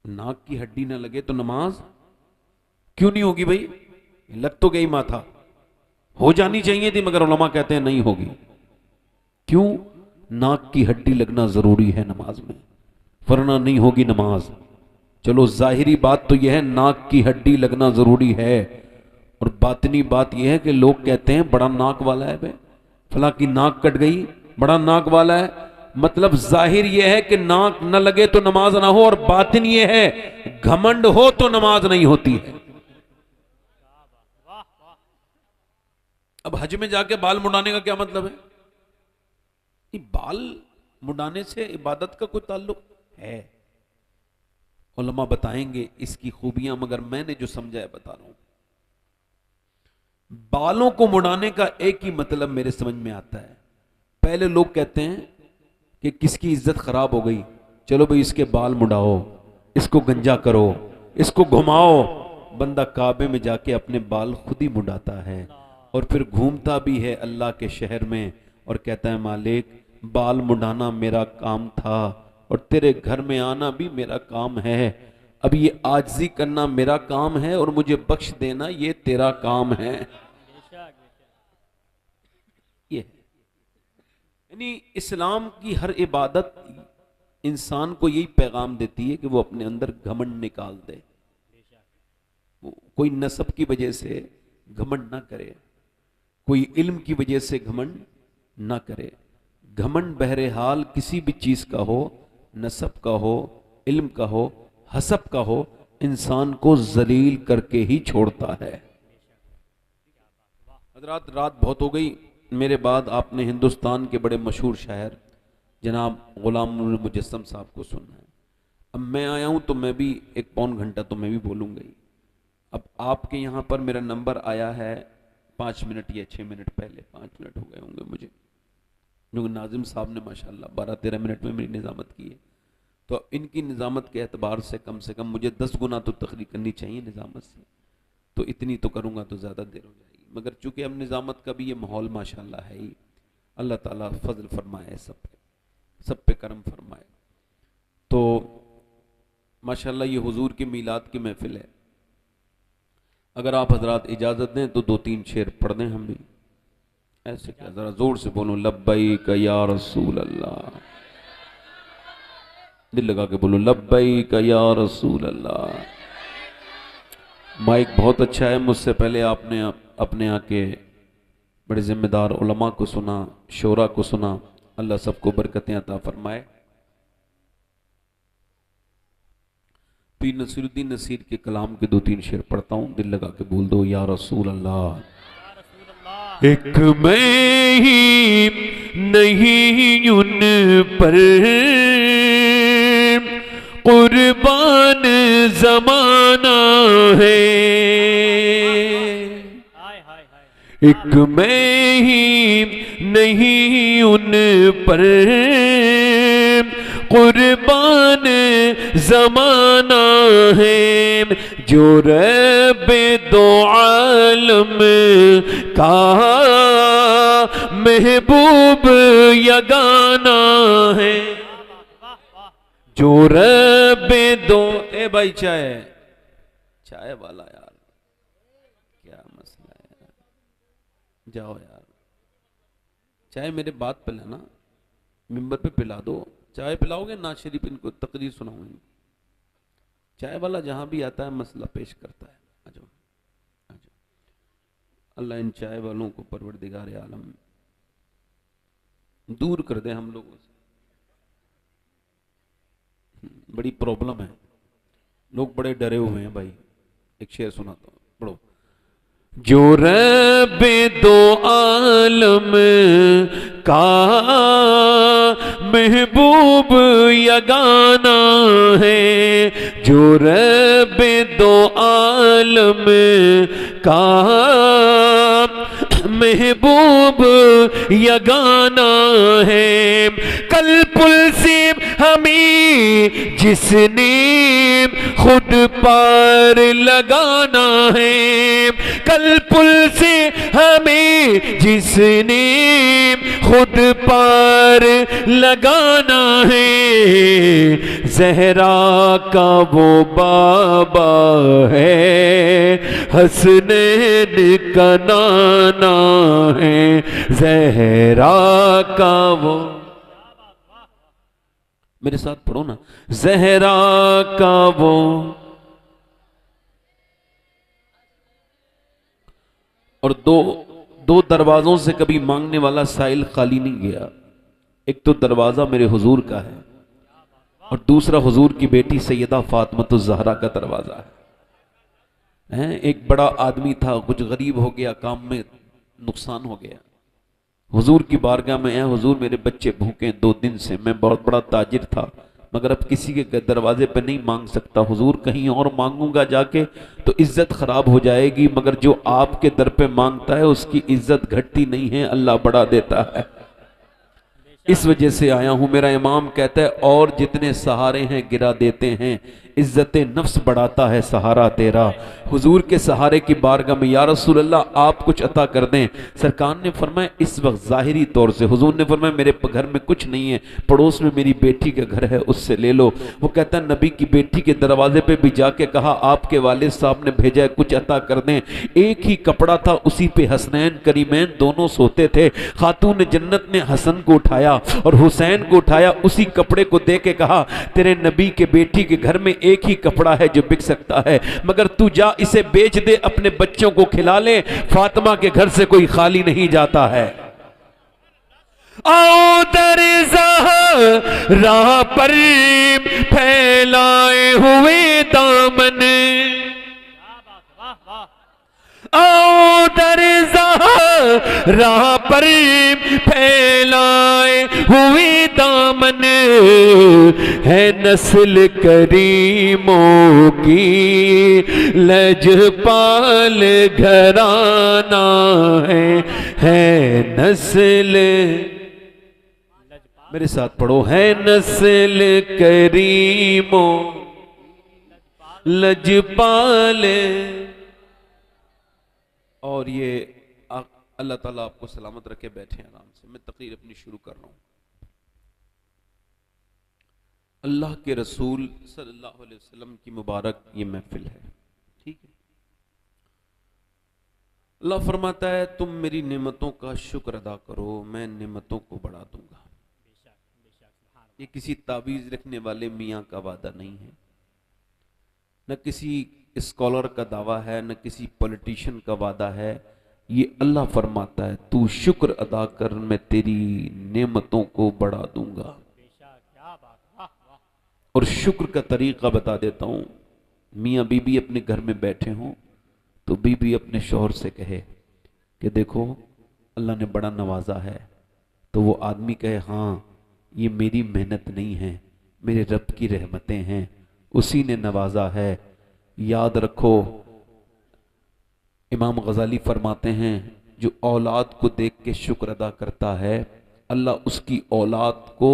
नाक की हड्डी ना लगे तो नमाज क्यों नहीं होगी भाई? लग तो गई माथा, हो जानी चाहिए थी, मगर उलमा कहते हैं नहीं होगी। क्यों? नाक की हड्डी लगना जरूरी है नमाज में, वरना नहीं होगी नमाज। चलो जाहिरी बात तो यह है नाक की हड्डी लगना जरूरी है, और बातनी बात यह है कि लोग कहते हैं बड़ा नाक वाला है बे, फला की नाक कट गई, बड़ा नाक वाला है। मतलब जाहिर यह है कि नाक न लगे तो नमाज ना हो, और बातिन यह है घमंड हो तो नमाज नहीं होती है। अब हज में जाके बाल मुड़ाने का क्या मतलब है? ये बाल मुड़ाने से इबादत का कोई ताल्लुक है? उलमा बताएंगे इसकी खूबियां, मगर मैंने जो समझा है बता रहा हूं। बालों को मुड़ाने का एक ही मतलब मेरे समझ में आता है। पहले लोग कहते हैं कि किसकी इज्जत खराब हो गई, चलो भाई इसके बाल मुड़ाओ, इसको गंजा करो, इसको घुमाओ। बंदा काबे में जाके अपने बाल खुद ही मुड़ाता है, और फिर घूमता भी है अल्लाह के शहर में और कहता है मालिक बाल मुड़ाना मेरा काम था, और तेरे घर में आना भी मेरा काम है। अब ये आजिज़ी करना मेरा काम है, और मुझे बख्श देना ये तेरा काम है। ये यानी इस्लाम की हर इबादत इंसान को यही पैगाम देती है कि वो अपने अंदर घमंड निकाल दे। कोई नसब की वजह से घमंड ना करे, कोई इल्म की वजह से घमंड ना करे। घमंड बहरहाल किसी भी चीज का हो, नसब का हो, इल्म का हो, हसब का हो, इंसान को जलील करके ही छोड़ता है। हजरात रात बहुत हो गई, मेरे बाद आपने हिंदुस्तान के बड़े मशहूर शायर जनाब गुलाम नूर मुजस्सम साहब को सुनना है। अब मैं आया हूं तो मैं भी एक पौन घंटा तो मैं भी बोलूंगा ही। अब आपके यहाँ पर मेरा नंबर आया है 5 मिनट या 6 मिनट पहले, 5 मिनट हो गए होंगे मुझे, क्योंकि नाजिम साहब ने माशाल्लाह 12-13 मिनट में मेरी निजामत की है। तो इनकी निजामत के एतबार से कम मुझे 10 गुना तो तकरीर करनी चाहिए निजामत से, तो इतनी तो करूँगा तो ज़्यादा देर हो जाएगी। मगर चूँकि अब निजामत का भी ये माहौल माशाल्लाह है ही, अल्लाह ताला फजल फरमाए, सब पे करम फरमाए। तो माशाल्लाह ये हुजूर की मीलाद की महफिल है। अगर आप हजरात इजाज़त दें तो 2-3 शेर पढ़ दें हम भी। ऐसे क्या, ज़रा ज़ोर से बोलो लब्बैक या रसूल अल्लाह, दिल लगा के बोलो लब्बैक या रसूल अल्लाह। माइक बहुत अच्छा है, मुझसे पहले आपने अपने आके बड़े जिम्मेदार उलमा को सुना, शोरा को सुना, अल्लाह सबको बरकतें अता फरमाए। पीर नसीरुद्दीन नसीर के कलाम के 2-3 शेर पढ़ता हूँ, दिल लगा के बोल दो या रसूल अल्लाह। एक मैं ही नहीं उन पर कुर्बान जमाना है, एक मैं ही नहीं उन पर कुर्बान जमाना है, जो रब्बे दो आलम का महबूब यगाना है, जो रब्बे दो। ए भाई चाय वाला यार, क्या मसला है यार, जाओ यार, चाय मेरे बात पिलाना, मिंबर पे पिला दो। चाय पिलाओगे ना शरीफ, इनको तकरीर सुनाऊंगी। चाय वाला जहां भी आता है मसला पेश करता है। आ जाओ। अल्लाह इन चाय वालों को परवरदिगार आलम दूर कर दे हम लोगों से। बड़ी प्रॉब्लम है, लोग बड़े डरे हुए हैं भाई। एक शेर सुनाता हूं, पढ़ो। जो रब्बे दो आलम का महबूब यगाना है, जो रब्बे दो आलम का महबूब यगाना है, कल पुल से हमें जिसने खुद पार लगाना है, कल पुल से हमें जिसने खुद पार लगाना है, ज़हरा का वो बाबा है, हसनैन का नाना है, ज़हरा का वो, मेरे साथ पढ़ो ना, ज़हरा का वो, और दो दरवाजों से कभी मांगने वाला साइल खाली नहीं गया। एक तो दरवाजा मेरे हुजूर का है और दूसरा हुजूर की बेटी सैयदा फातिमा ज़हरा का दरवाजा है। एक बड़ा आदमी था, कुछ गरीब हो गया, काम में नुकसान हो गया, हुजूर की बारगाह में है, हुजूर मेरे बच्चे भूखे 2 दिन से, मैं बहुत बड़ा ताजिर था मगर अब किसी के दरवाजे पे नहीं मांग सकता, हुजूर कहीं और मांगूंगा जाके तो इज्जत खराब हो जाएगी, मगर जो आपके दर पे मांगता है उसकी इज्जत घटती नहीं है, अल्लाह बढ़ा देता है। इस वजह से आया हूं। मेरा इमाम कहता है और जितने सहारे हैं गिरा देते हैं, इज्जत नफ्स बढ़ाता है सहारा तेरा। हुजूर के सहारे की बारगाह में या रसूल अल्लाह आप कुछ अता कर दें। सरकार ने फरमाया इस वक्त जाहिरी तौर से, हुजूर ने फरमाया मेरे घर में कुछ नहीं है, पड़ोस में मेरी बेटी का घर है, उससे ले लो। वो कहता है नबी की बेटी के दरवाजे पे भी जाके कहा आपके वालिद साहब ने भेजा है, कुछ अता कर दें। एक ही कपड़ा था, उसी पे हसनैन करीमैन दोनों सोते थे। खातून जन्नत ने हसन को उठाया और हुसैन को उठाया, उसी कपड़े को दे के कहा तेरे नबी के बेटी के घर में एक ही कपड़ा है जो बिक सकता है, मगर तू जा इसे बेच दे, अपने बच्चों को खिला ले, फातिमा के घर से कोई खाली नहीं जाता है। आओ दर ज़हरा पर फैलाए हुए दामन, आओ दर ज़हरा पर फैलाए हुए दामन, है नस्ल करीमों की लजपाल घराना है नस्ल, मेरे साथ पढ़ो, है नस्ल करीमों लजपाल। और ये अल्लाह ताला आपको सलामत रखे, बैठे आराम से, मैं तकरीर अपनी शुरू कर रहा हूं। अल्लाह के रसूल सल्लल्लाहु अलैहि वसल्लम की मुबारक ये महफिल है, ठीक है। अल्लाह फरमाता है तुम मेरी नेमतों का शुक्र अदा करो, मैं नेमतों को बढ़ा दूंगा। ये किसी तावीज रखने वाले मियाँ का वादा नहीं है, न किसी स्कॉलर का दावा है, न किसी पॉलिटिशियन का वादा है। ये अल्लाह फरमाता है तू शुक्र अदा कर, मैं तेरी नेमतों को बढ़ा दूंगा। और शुक्र का तरीका बता देता हूं। मियाँ बीबी अपने घर में बैठे हों तो बीबी अपने शौहर से कहे कि देखो अल्लाह ने बड़ा नवाजा है, तो वो आदमी कहे हाँ ये मेरी मेहनत नहीं है, मेरे रब की रहमतें हैं, उसी ने नवाजा है। याद रखो इमाम गजाली फरमाते हैं जो औलाद को देख के शुक्र अदा करता है अल्लाह उसकी औलाद को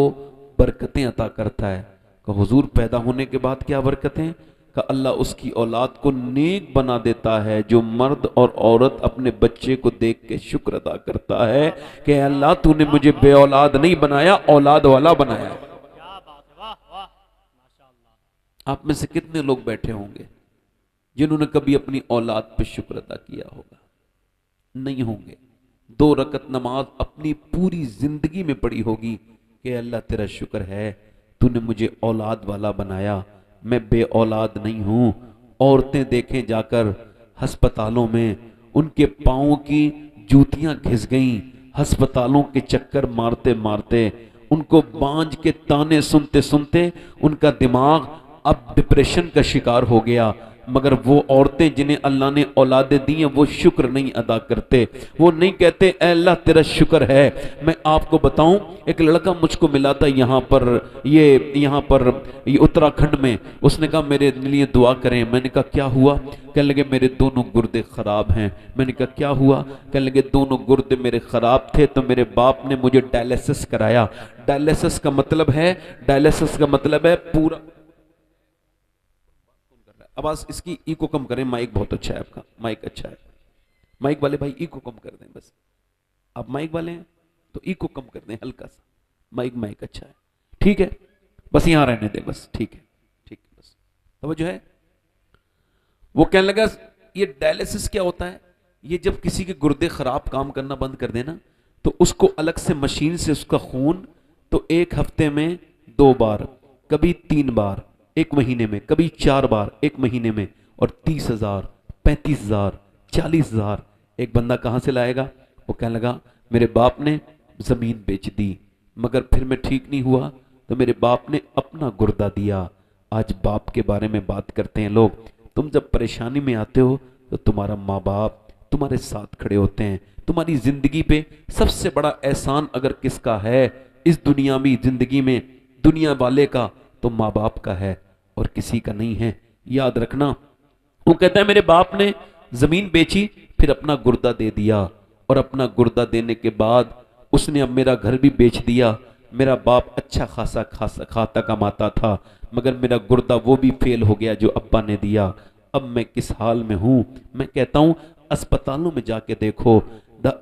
बरकतें अता करता है। का हुजूर पैदा होने के बाद क्या बरकतें? का अल्लाह उसकी औलाद को नेक बना देता है। जो मर्द और औरत अपने बच्चे को देख के शुक्र अदा करता है कि अल्लाह तूने मुझे बे औलाद नहीं बनाया, औलाद वाला बनाया। आप में से कितने लोग बैठे होंगे जिन्होंने कभी अपनी औलाद पे शुक्र अदा किया होगा? नहीं होंगे। 2 रकत नमाज अपनी पूरी जिंदगी में पढ़ी होगी कि अल्लाह तेरा शुक्र है तूने मुझे औलाद वाला बनाया, मैं बे औलाद नहीं हूं। औरतें देखें जाकर अस्पतालों में, उनके पाँव की जूतियां घिस गईं, अस्पतालों के चक्कर मारते मारते, उनको बांझ के ताने सुनते सुनते उनका दिमाग अब डिप्रेशन का शिकार हो गया। मगर वो औरतें जिन्हें अल्लाह ने औलादें दी हैं वो शुक्र नहीं अदा करते। वो नहीं कहते ऐ अल्लाह तेरा शुक्र है। मैं आपको बताऊं, एक लड़का मुझको मिला था यहाँ पर उत्तराखंड में। उसने कहा मेरे लिए दुआ करें। मैंने कहा क्या हुआ? कहने लगे मेरे दोनों गुर्दे खराब हैं। मैंने कहा क्या हुआ? कहने लगे दोनों गुर्दे मेरे खराब थे तो मेरे बाप ने मुझे डायलिसिस कराया। डायलिसिस का मतलब है पूरा आवाज इसकी इको कम करें, माइक बहुत अच्छा है आपका, माइक अच्छा है। माइक वाले भाई इको कम कर दें बस, आप माइक वाले हैं तो इको कम कर दें हल्का सा, माइक अच्छा है, ठीक है, बस यहां रहने दें बस, ठीक है ठीक है बस। तो वो जो है वो कहने लगा ये डायलिसिस क्या होता है, ये जब किसी के गुर्दे खराब काम करना बंद कर देना तो उसको अलग से मशीन से उसका खून तो एक हफ्ते में 2 बार, कभी 3 बार एक महीने में, कभी 4 बार एक महीने में, और 30,000 35,000 40,000 एक बंदा कहां से लाएगा। वो कहने लगा मेरे बाप ने जमीन बेच दी मगर फिर मैं ठीक नहीं हुआ तो मेरे बाप ने अपना गुर्दा दिया। आज बाप के बारे में बात करते हैं लोग। तुम जब परेशानी में आते हो तो तुम्हारा माँ बाप तुम्हारे साथ खड़े होते हैं। तुम्हारी जिंदगी पे सबसे बड़ा एहसान अगर किसका है इस दुनियावी जिंदगी में, दुनिया वाले का, तो माँ बाप का है और किसी का नहीं है, याद रखना। वो कहता है मेरे बाप ने जमीन बेची फिर अपना गुर्दा दे दिया, और अपना गुर्दा देने के बाद उसने अब मेरा घर भी बेच दिया। मेरा बाप अच्छा खासा खाता कमाता था मगर मेरा गुर्दा वो भी फेल हो गया जो अब्बा ने दिया। अब मैं किस हाल में हूं। मैं कहता हूं अस्पतालों में जाके देखो,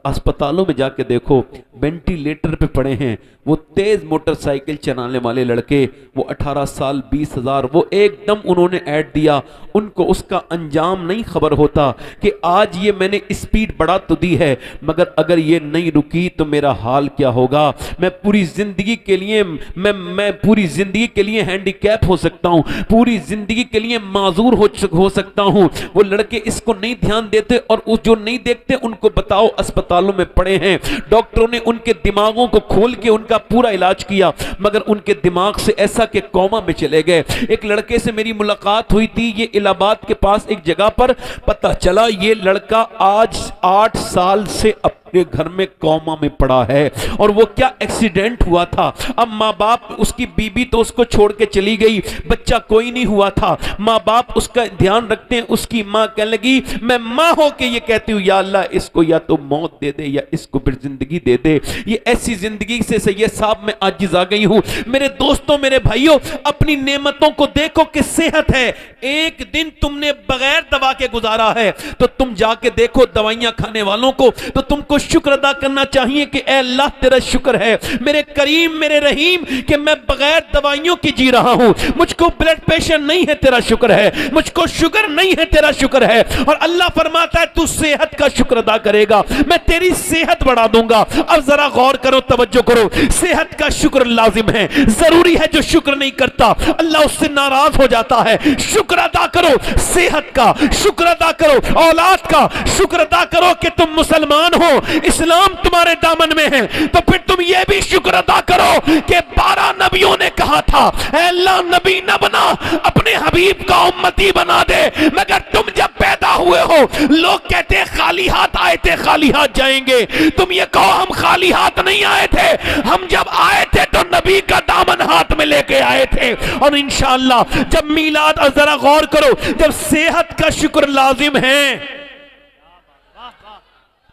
अस्पतालों में जाके देखो वेंटिलेटर पे पड़े हैं वो तेज मोटरसाइकिल चलाने वाले लड़के, वो 18 साल 20,000, वो एकदम उन्होंने ऐड दिया, उनको उसका अंजाम नहीं खबर होता कि आज ये मैंने स्पीड बढ़ा तो दी है मगर अगर ये नहीं रुकी तो मेरा हाल क्या होगा। मैं पूरी जिंदगी के लिए मैं पूरी जिंदगी के लिए हैंडीकैप हो सकता हूं, पूरी जिंदगी के लिए माजूर हो सकता हूं। वो लड़के इसको नहीं ध्यान देते और जो नहीं देखते उनको बताओ अस्पतालों में पड़े हैं। डॉक्टरों ने उनके दिमागों को खोल के उनका पूरा इलाज किया मगर उनके दिमाग से ऐसा कि कोमा में चले गए। एक लड़के से मेरी मुलाकात हुई थी, ये इलाहाबाद के पास एक जगह पर, पता चला ये लड़का आज 8 साल से अपने घर में कोमा में पड़ा है। और वो क्या एक्सीडेंट हुआ था। अब माँ बाप, उसकी बीबी तो उसको छोड़ के चली गई, बच्चा कोई नहीं हुआ था, माँ बाप उसका ध्यान रखते हैं। उसकी माँ कहने लगी मैं माँ हो के ये कहती हूँ या अल्लाह इसको या तो मौत दे दे या इसको फिर जिंदगी दे दे। ये ऐसी जिंदगी से सैयद साहब मैं आजिज आ गई हूं। मेरे दोस्तों मेरे भाइयों अपनी नेमतों को देखो कि सेहत है। एक दिन तुमने बगैर दवा के गुजारा है तो तुम जाके देखो दवाइयां खाने वालों को, तो तुमको शुक्र अदा करना चाहिए कि ऐ अल्लाह तेरा शुक्र है मेरे करीम मेरे रहीम कि मैं बगैर दवाइयों की जी रहा हूं। मुझको ब्लड प्रेशर नहीं है तेरा शुक्र है, मुझको शुगर नहीं है तेरा शुक्र है। और अल्लाह फरमाता है तू सेहत का शुक्र अदा करेगा मैं तेरी सेहत बढ़ा दूंगा। अब जरा गौर करो, तवज्जो करो, सेहत का शुक्र लाजिम है, जरूरी है। जो शुक्र नहीं करता अल्लाह उससे नाराज हो जाता है। शुक्र अदा करो, सेहत का शुक्र अदा करो, औलाद का शुक्र अदा करो कि तुम मुसलमान हो, इस्लाम तुम्हारे दामन में है। तो फिर तुम ये भी शुक्र अदा करो कि 12 नबियों ने कहा था अल्लाह नबी न बना, अपने हबीब का उम्मती बना दे। मगर तुम जब पैदा हुए हो लोग कहते हैं खाली हाथ आए थे खाली हाथ जाएंगे। तुम ये कहो हम खाली हाथ नहीं आए थे, हम जब आए थे तो नबी का दामन हाथ में लेके आए थे। और इंशाअल्लाह जब मीलाद, जरा गौर करो, जब सेहत का शुक्र लाजिम है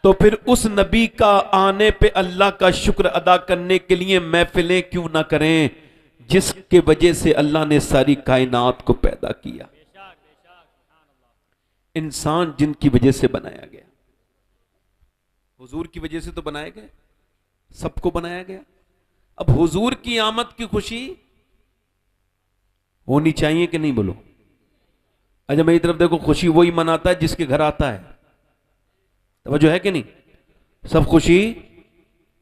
तो फिर उस नबी का आने पे अल्लाह का शुक्र अदा करने के लिए महफिलें क्यों ना करें जिसके वजह से अल्लाह ने सारी कायनात को पैदा किया। इंसान जिनकी वजह से बनाया गया, हुजूर की वजह से तो बनाया गया, सबको बनाया गया। अब हुजूर की आमद की खुशी होनी चाहिए कि नहीं बोलो। अच्छा मेरी तरफ देखो, खुशी वही मनाता है जिसके घर आता है, तवज्जो है कि नहीं। सब खुशी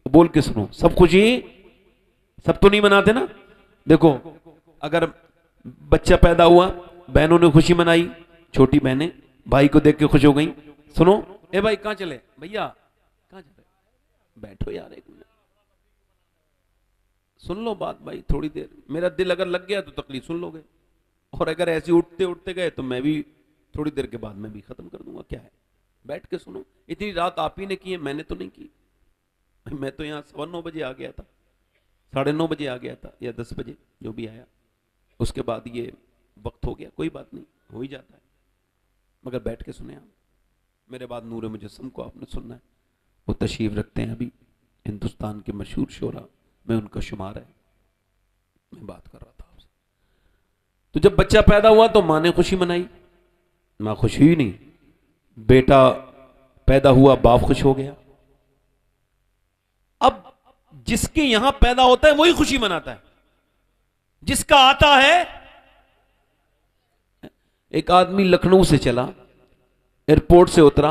बोल के सुनो, सब खुशी सब तो नहीं मनाते ना। देखो अगर बच्चा पैदा हुआ, बहनों ने खुशी मनाई, छोटी बहनें भाई को देख के खुश हो गई। सुनो ए भाई कहां चले, भैया कहां चले, बैठो यार एक मिनट सुन लो बात भाई थोड़ी देर। मेरा दिल अगर लग गया तो तकलीफ सुन लोगे, और अगर ऐसे उठते उठते गए तो मैं भी थोड़ी देर के बाद मैं भी खत्म कर दूंगा। क्या है, बैठ के सुनो। इतनी रात आप ही ने की है, मैंने तो नहीं की। मैं तो यहाँ 9:15 बजे आ गया था, 9:30 बजे आ गया था या 10 बजे जो भी आया, उसके बाद ये वक्त हो गया। कोई बात नहीं, हो ही जाता है, मगर बैठ के सुने आप। मेरे बाद नूर मुजस्सम को आपने सुनना है, वो तशरीफ रखते हैं अभी, हिंदुस्तान के मशहूर शोरा में उनका शुमार है। मैं बात कर रहा था आपसे, तो जब बच्चा पैदा हुआ तो माँ ने खुशी मनाई, मां खुश हुई नहीं, बेटा पैदा हुआ, बाप खुश हो गया। अब जिसके यहां पैदा होता है वही खुशी मनाता है, जिसका आता है। एक आदमी लखनऊ से चला, एयरपोर्ट से उतरा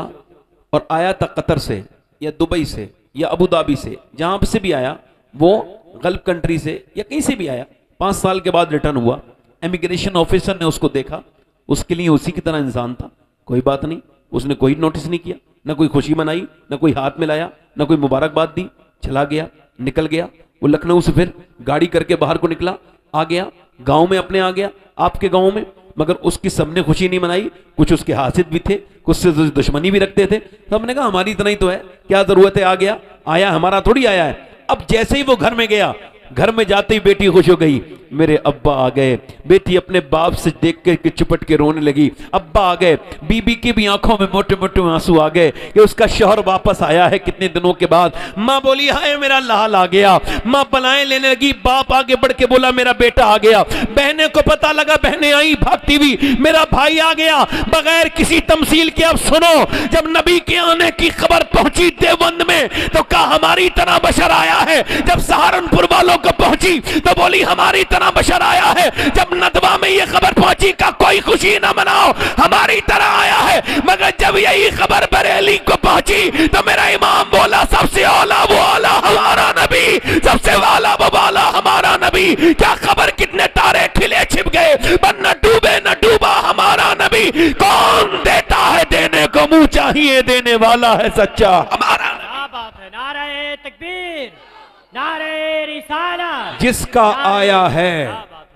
और आया था कतर से या दुबई से या अबू धाबी से, जहां से भी आया वो गल्फ कंट्री से या कहीं से भी आया, 5 साल के बाद रिटर्न हुआ। इमिग्रेशन ऑफिसर ने उसको देखा, उसके लिए उसी की तरह इंसान था, कोई बात नहीं, उसने कोई नोटिस नहीं किया, ना कोई खुशी मनाई, ना कोई हाथ मिलाया, ना कोई मुबारकबाद दी, चला गया, निकल गया। वो लखनऊ से फिर गाड़ी करके बाहर को निकला, आ गया गांव में, अपने आ गया आपके गांव में, मगर उसकी सबने खुशी नहीं मनाई। कुछ उसके हासिद भी थे, कुछ से दुश्मनी भी रखते थे। तो हमने कहा हमारी इतना ही तो है, क्या जरूरत है, आ गया, आया, हमारा थोड़ी आया है। अब जैसे ही वो घर में गया, घर में जाते ही बेटी खुश हो गई, मेरे अब्बा आ गए। बेटी अपने बाप से देख के चिपट के रोने लगी, अब्बा आ गए। बीबी की भी आंखों में मोटे मोटे आंसू आ गए कि उसका शौहर वापस आया है कितने दिनों के बाद। मां बोली हाय मेरा लाल आ गया। मां बलाएं लेने लगी, बाप आगे बढ़ के बोला मेरा बेटा आ गया। बहने को पता लगा, बहनें आई भागती हुई, मेरा भाई आ गया। बगैर किसी तमसील के अब सुनो, जब नबी के आने की खबर पहुंची देवबंद में तो कहा हमारी तरह बशर आया है। जब सहारनपुर वालों को पहुंची तो बोली हमारी तरह बशर आया है। जब नदवा में ये खबर पहुंची का कोई खुशी ना मनाओ, हमारी तरह आया है। मगर जब यही खबर बरेली को पहुंची तो मेरा इमाम बोला सबसे औला वो औला हमारा नबी, सबसे वाला वो वाला हमारा नबी। क्या खबर कितने तारे खिले छिप गए, पर न डूबे न डूबा हमारा नबी। कौन देता है देने को मुंह चाहिए, देने वाला है सच्चा हमारा। क्या बात है, नारे तकबीर, नारे रिसालत। जिसका आया है,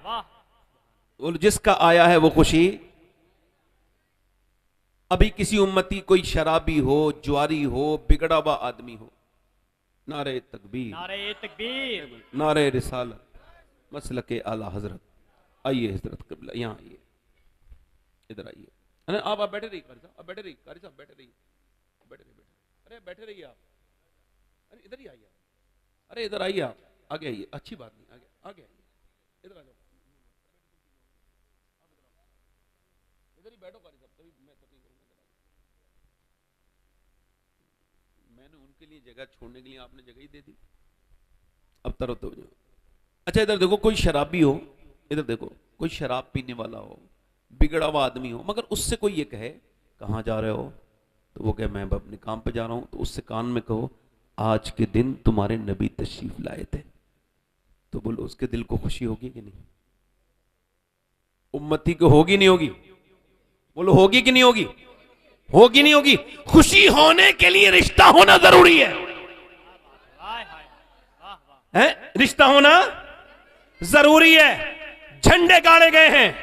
वाह, जिसका आया है वो खुशी। अभी किसी उम्मती कोई शराबी हो, जुआरी हो, बिगड़ा हुआ आदमी हो, नारे तकबीर, नारे तकबीर, नारे रिसालत, मसलके आला हजरत। आइए हजरत कबला, यहाँ आइए, इधर आइए। अरे आप बैठे रहिए कारी साहब, आप बैठे रहिए कारी साहब, बैठे रहिए, बैठे रहिए, अरे बैठे रहिए आप, अरे इधर ही आइए, अरे इधर आइए आप, आगे आइए, अच्छी बात नहीं, आगे आगे आइए, इधर आ जाओ, इधर ही बैठो कारी साहब, तभी मैं तकलीफ करूंगा। मैंने उनके लिए जगह छोड़ने के लिए आपने जगह ही दे दी, अब तरह तो जाओ। अच्छा इधर देखो, कोई शराबी हो, इधर देखो, कोई शराब पीने वाला हो, बिगड़ा हुआ आदमी हो, मगर उससे कोई ये कहे कहाँ जा रहे हो, तो वो कहे मैं अपने काम पे जा रहा हूं, तो उससे कान में कहो आज के दिन तुम्हारे नबी तशरीफ लाए थे, तो बोलो उसके दिल को खुशी होगी कि नहीं? उम्मती को होगी नहीं होगी? बोलो होगी कि नहीं होगी? होगी नहीं होगी? खुशी होने के लिए रिश्ता होना जरूरी है, रिश्ता होना जरूरी है। झंडे गाड़े गए हैं,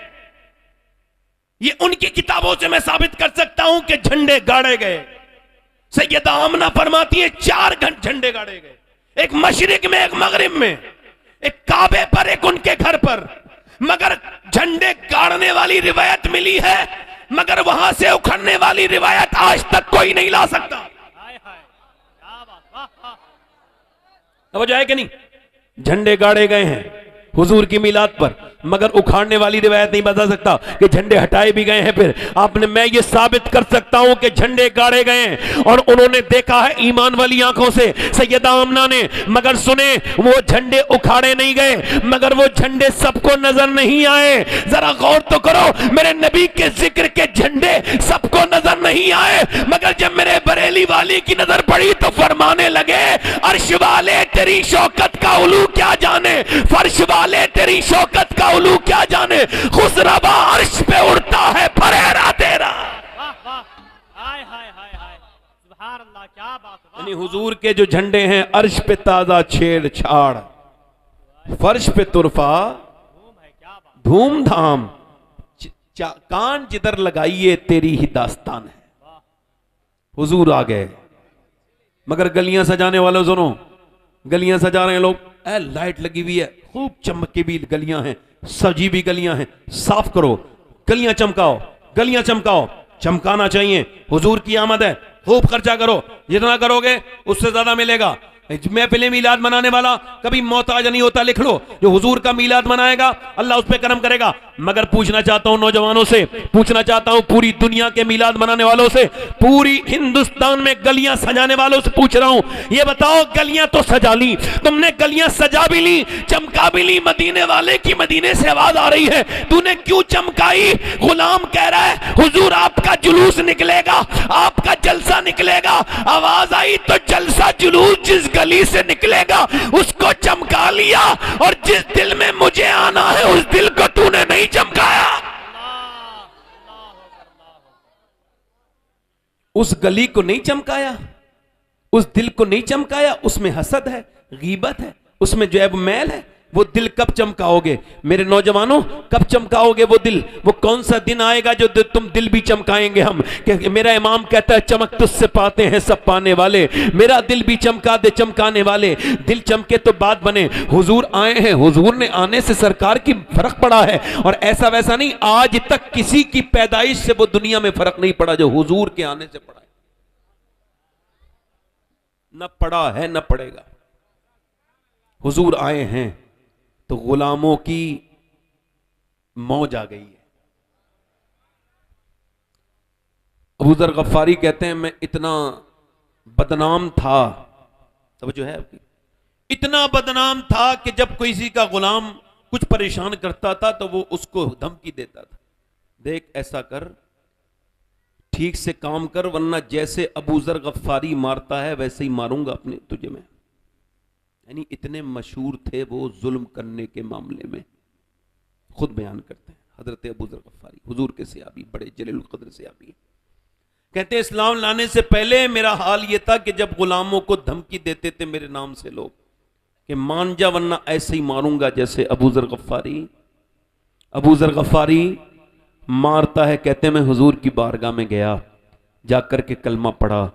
ये उनकी किताबों से मैं साबित कर सकता हूं कि झंडे गाड़े गए। सैयदा आमना फरमाती है 4 झंडे गाड़े गए, एक मशरिक में, एक मगरिब में, एक काबे पर, एक उनके घर पर। मगर झंडे गाड़ने वाली रिवायत मिली है, मगर वहां से उखड़ने वाली रिवायत आज तक कोई नहीं ला सकता। अब जाए कि नहीं? झंडे गाड़े गए हैं हुजूर की मिलाद पर, मगर उखाड़ने वाली रिवायत नहीं बता सकता कि झंडे हटाए भी गए हैं। फिर आपने, मैं ये साबित कर सकता हूं कि झंडे गाड़े गए हैं और उन्होंने देखा है ईमान वाली आंखों से सैयदा आमना ने। मगर सुने, वो झंडे उखाड़े नहीं गए, मगर वो झंडे सबको नजर नहीं आए। जरा गौर तो करो, मेरे नबी के जिक्र के झंडे सबको नजर नहीं आए, मगर जब मेरे बरेली वाली की नजर पड़ी तो फरमाने लगे अर्श वाले तेरी शौकत का उलू क्या जाने, फर्श वाले तेरी शौकत का उलू क्या जाने, खुसरवा अर्श पे उड़ता है फरेरा तेरा। हाय हाय हाय हाय, सुभान अल्लाह, क्या बात है। यानी हुजूर के जो झंडे हैं, अर्श पे ताजा छेड़छाड़, फर्श पे तुरफा धूमधाम, कान जिधर लगाइए तेरी ही दास्तान है। हुजूर आ गए, मगर गलियां सजाने वालों सुनो, गलियां सजा रहे हैं लोग, लाइट लगी हुई है, खूब चमकी भी गलियां हैं, सजी भी गलियां हैं, साफ करो, गलियां चमकाओ, गलियां चमकाओ, चमकाना चाहिए। हुजूर की आमद है, खूब खर्चा करो, जितना करोगे उससे ज्यादा मिलेगा। महफिल मीलाद मनाने वाला कभी मोहताज नहीं होता, लिख लो। जो हुजूर का मीलाद मनाएगा अल्लाह उस पर करम करेगा। मगर पूछना चाहता हूं नौजवानों से, पूछना चाहता हूं पूरी दुनिया के मीलाद मनाने वालों से, पूरी हिंदुस्तान में गलियां सजाने वालों से पूछ रहा हूं, ये बताओ गलियां तो सजा ली तुमने, गलियां सजा भी ली, चमका भी ली, मदीने वाले की मदीने से आवाज आ रही है, तूने क्यों चमकाई? गुलाम कह रहा है हुजूर आपका जुलूस निकलेगा, आपका जलसा निकलेगा। आवाज आई तो जलसा जुलूस जिस गली से निकलेगा उसको चमका लिया, और जिस दिल में मुझे आना है उस दिल को तूने नहीं चमकाया। उस गली को नहीं चमकाया, उस दिल को नहीं चमकाया। उसमें हसद है, गीबत है, उसमें जो है वो मैल है। वो दिल कब चमकाओगे मेरे नौजवानों, कब चमकाओगे वो दिल? वो कौन सा दिन आएगा जो तुम दिल भी चमकाएंगे? हम मेरा इमाम कहता है चमक तुझसे पाते हैं सब पाने वाले, मेरा दिल भी चमका दे चमकाने वाले। दिल चमके तो बात बने। हुजूर आए हैं, हुजूर ने आने से सरकार की फर्क पड़ा है, और ऐसा वैसा नहीं, आज तक किसी की पैदाइश से वो दुनिया में फर्क नहीं पड़ा जो हुजूर के आने से पड़ा है। न पड़ा है न पड़ेगा। हुजूर आए हैं तो गुलामों की मौज आ गई है। अबू ज़र गफ्फारी कहते हैं मैं इतना बदनाम था, तब जो है इतना बदनाम था कि जब किसी का गुलाम कुछ परेशान करता था तो वो उसको धमकी देता था, देख ऐसा कर, ठीक से काम कर, वरना जैसे अबू ज़र गफ्फारी मारता है वैसे ही मारूंगा अपने तुझे मैं। यानी इतने मशहूर थे वो जुल्म करने के मामले में। खुद बयान करते हैं हजरत अबू ज़र गफ्फारी, हुजूर के सहाबी, बड़े जलीलुल क़द्र सहाबी, कहते हैं इस्लाम लाने से पहले मेरा हाल ये था कि जब गुलामों को धमकी देते थे मेरे नाम से लोग कि मान जा वरना ऐसे ही मारूंगा जैसे अबू ज़र गफ्फारी। अबू ज़र गफ्फारी मारता है, कहते हैं मैं हुजूर की बारगाह में गया, जाकर के कलमा पढ़ा,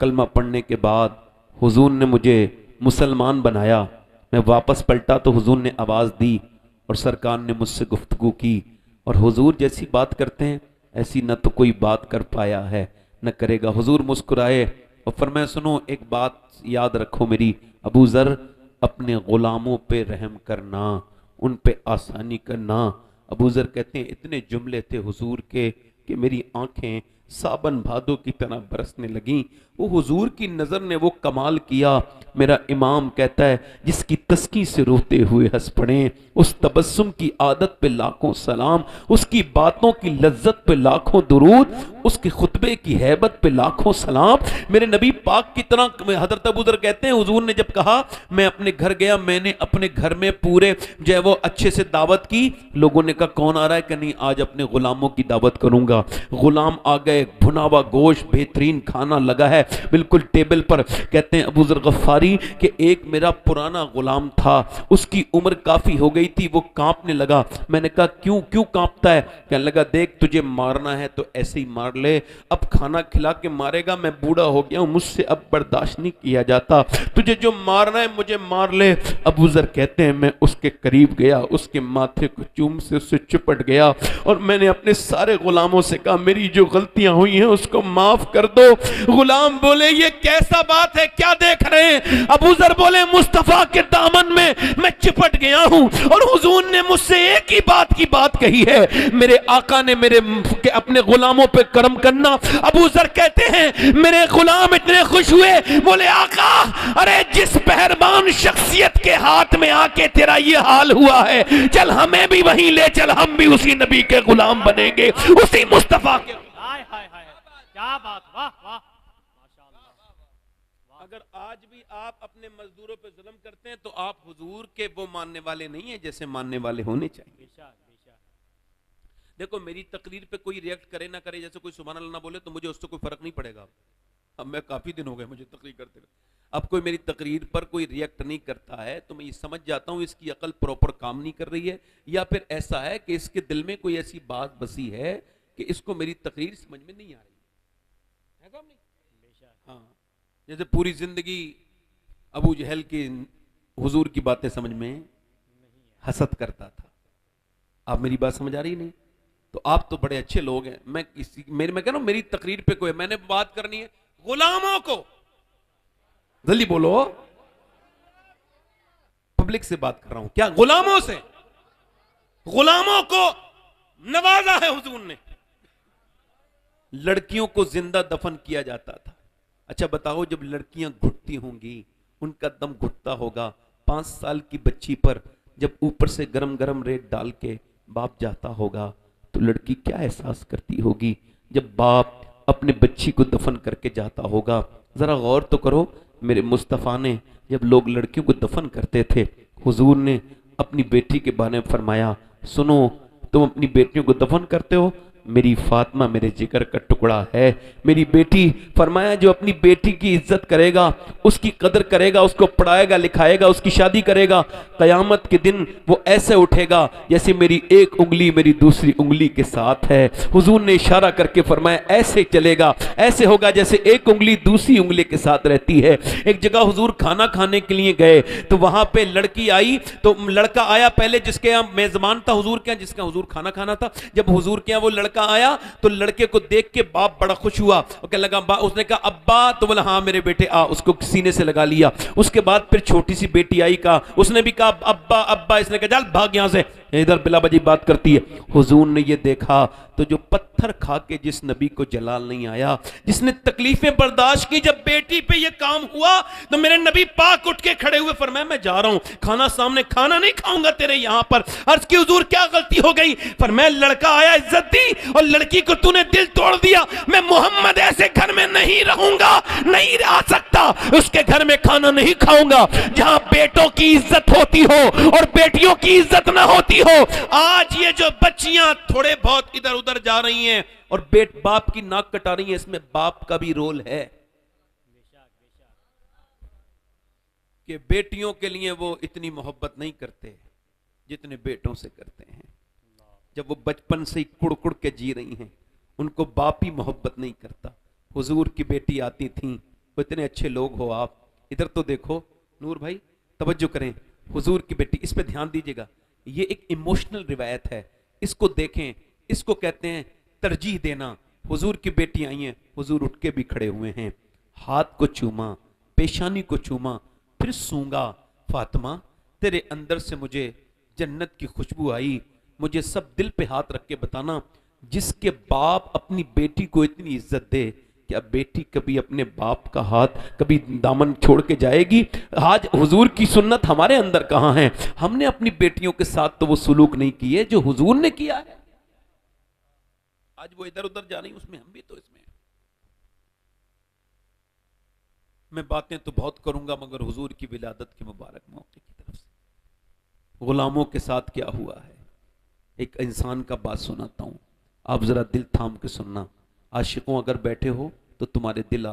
कलमा पढ़ने के बाद हुजूर ने मुझे मुसलमान बनाया। मैं वापस पलटा तो हुजूर ने आवाज़ दी और सरकार ने मुझसे गुफ्तगू की, और हुजूर जैसी बात करते हैं ऐसी न तो कोई बात कर पाया है न करेगा। हुजूर मुस्कुराए और फरमाया सुनो एक बात याद रखो मेरी, अबू ज़र अपने गुलामों पे रहम करना, उन पे आसानी करना। अबू ज़र कहते हैं इतने जुमले थे हुजूर के कि मेरी आंखें साबन भादों की तरह बरसने लगी। वो हुजूर की नज़र ने वो कमाल किया। मेरा इमाम कहता है जिसकी तस्की से रोते हुए हंस पड़े, उस तबस्सुम की आदत पे लाखों सलाम, उसकी बातों की लज्जत पे लाखों दुरूद, उसके खुतबे की हैबत पे लाखों सलाम। मेरे नबी पाक की तरह हज़रत अबू ज़र कहते हैं हुजूर ने जब कहा मैं अपने घर गया, मैंने अपने घर में पूरे जो है वो अच्छे से दावत की। लोगों ने कहा कौन आ रहा है? कि नहीं आज अपने गुलामों की दावत करूंगा। गुलाम आ गए, भुना हुआ गोश्त, बेहतरीन खाना लगा है बिल्कुल टेबल पर। कहते हैं अबू ज़र गफ्फारी कि एक मेरा पुराना गुलाम था, उसकी उम्र काफ़ी हो गई थी, वो कांपने लगा। मैंने कहा क्यों क्यों कांपता है? कहने लगा देख तुझे मारना है तो ऐसे ही मार ले, अब खाना खिला के मारेगा, मैं बूढ़ा हो गया हूं, मुझसे अब बर्दाश्त नहीं किया जाता, तुझे जो मारना है मुझे मार ले। अबू ज़र कहते हैं मैं उसके करीब गया, उसके माथे को चूम से उससे चिपट गया और मैंने अपने सारे गुलामों से कहा मेरी जो गलतियां हुई हैं उसको माफ कर दो। गुलाम बोले ये कैसा बात है, क्या देख रहे हैं? अबू ज़र बोले मुस्तफा के दामन में मैं चिपट गया हूं और हुजूर ने मुझसे एक ही बात की बात कही है, मेरे आका ने मेरे अपने गुलामों पे करम करना। अबू ज़र कहते हैं मेरे गुलाम इतने खुश हुए, बोले आका अरे जिस पहलवान शख्सियत के हाथ में आके तेरा ये हाल हुआ है, चल हमें भी वहीं ले चल, हम भी उसी नबी के गुलाम बनेंगे, उसी मुस्तफा के। हाय हाय हाय, क्या बात, वाह वाह, माशाअल्लाह। अगर आज भी आप अपने मजदूरों पे जुल्म करते हैं तो आप हुजूर के वो मानने वाले नहीं हैं जैसे मानने वाले होने चाहिए। बेशक बेशक। देखो मेरी तकरीर पे कोई रिएक्ट करे ना करे, जैसे कोई सुभान अल्लाह ना बोले तो मुझे उससे कोई फर्क नहीं पड़ेगा। अब मैं काफी दिन हो गए मुझे तकरीर करते हुए, अब कोई मेरी तकरीर पर कोई रिएक्ट नहीं करता है तो मैं ये समझ जाता हूँ इसकी अकल प्रॉपर काम नहीं कर रही है, या फिर ऐसा है कि इसके दिल में कोई ऐसी बात बसी है कि इसको मेरी तकरीर समझ में नहीं आ रही है काम नहीं। हाँ, जैसे पूरी जिंदगी अबू जहल की हुजूर की बातें समझ में हसद करता था, आप मेरी बात समझ आ रही नहीं? तो आप तो बड़े अच्छे लोग हैं, मैं कह रहा हूं मेरी तकरीर पे कोई, मैंने बात करनी है गुलामों को, जल्दी बोलो, पब्लिक से बात कर रहा हूं, क्या गुलामों से? गुलामों को नवाजा है हुजूर ने। लड़कियों को जिंदा दफन किया जाता था। अच्छा बताओ, जब लड़कियां घुटती होंगी, उनका दम घुटता होगा, 5 साल की बच्ची पर जब ऊपर से गरम गरम रेत डाल के बाप जाता होगा, तो लड़की क्या एहसास करती होगी जब बाप अपने बच्ची को दफन करके जाता होगा। जरा गौर तो करो, मेरे मुस्तफ़ा ने जब लोग लड़कियों को दफन करते थे, हुजूर ने अपनी बेटी के बारे में फरमाया, सुनो तुम अपनी बेटियों को दफन करते हो, मेरी फातिमा मेरे जिगर का टुकड़ा है, मेरी बेटी। फरमाया जो अपनी बेटी की इज्जत करेगा, उसकी कदर करेगा, उसको पढ़ाएगा लिखाएगा, उसकी शादी करेगा, कयामत के दिन वो ऐसे उठेगा जैसे मेरी एक उंगली मेरी दूसरी उंगली के साथ है। हुजूर ने इशारा करके फरमाया ऐसे चलेगा, ऐसे होगा जैसे एक उंगली दूसरी उंगली के साथ रहती है। एक जगह हुजूर खाना खाने के लिए गए, तो वहां पे लड़की आई, तो लड़का आया पहले, जिसके यहाँ मेजबान था हुजूर के यहाँ, जिसका हुजूर खाना खाना था। जब हुजूर के यहाँ वो लड़का आया तो लड़के को देख के बाप बड़ा खुश हुआ, और कहने लगा उसने कहा अब्बा, तो बोला हाँ मेरे बेटे आ, उसको सीने से लगा लिया। उसके बाद फिर छोटी सी बेटी आई, कहा उसने भी कहा अब्बा अब्बा, इसने कहा चल भाग यहां से, इधर बिला बजी बात करती है। हुजूर ने ये देखा तो जो पत्थर खा के जिस नबी को जलाल नहीं आया, जिसने तकलीफें बर्दाश्त की, जब बेटी पे ये काम हुआ तो मेरे नबी पाक उठ के खड़े हुए, फरमाया मैं जा रहा हूं, खाना सामने, खाना नहीं खाऊंगा तेरे यहां पर। अर्ज की हुजूर क्या गलती हो गई? फरमाया लड़का आया, इज्जत दी, और लड़की को तूने दिल तोड़ दिया। मैं मोहम्मद ऐसे घर में नहीं रहूंगा, नहीं रह सकता, उसके घर में खाना नहीं खाऊंगा जहां बेटों की इज्जत होती हो और बेटियों की इज्जत ना होती हो। आज ये जो बच्चियां थोड़े बहुत इधर उधर जा रही हैं और बाप की नाक कटा रही हैं, इसमें बाप का भी रोल है कि बेटियों के लिए वो इतनी मोहब्बत नहीं करते जितने बेटों से करते हैं। जब वो बचपन से ही कुड़ के जी रही हैं, उनको बाप ही मोहब्बत नहीं करता। हुजूर की बेटी आती थी, वो इतने अच्छे लोग हो आप, इधर तो देखो नूर भाई, तवज्जो करें, हुजूर की बेटी, इस पे ध्यान दीजिएगा, ये एक इमोशनल रिवायत है, इसको देखें, इसको कहते हैं तरजीह देना। हुजूर की बेटी आई हैं, हुजूर उठ के भी खड़े हुए हैं, हाथ को चूमा, पेशानी को चूमा, फिर सूंगा, फातिमा तेरे अंदर से मुझे जन्नत की खुशबू आई, मुझे सब दिल पे हाथ रख के बताना, जिसके बाप अपनी बेटी को इतनी इज्जत दे, क्या बेटी कभी अपने बाप का हाथ कभी दामन छोड़ के जाएगी? आज हुजूर की सुन्नत हमारे अंदर कहां है? हमने अपनी बेटियों के साथ तो वो सुलूक नहीं किए जो हुजूर ने किया है। आज वो इधर उधर जा रही, उसमें हम भी तो इसमें। मैं बातें तो बहुत करूंगा, मगर हुजूर की विलादत के मुबारक मौके की तरफ से गुलामों के साथ क्या हुआ है, एक इंसान का बात सुनाता हूं, आप जरा दिल थाम के सुनना। आशिकों अगर बैठे हो तो तुम्हारे दिल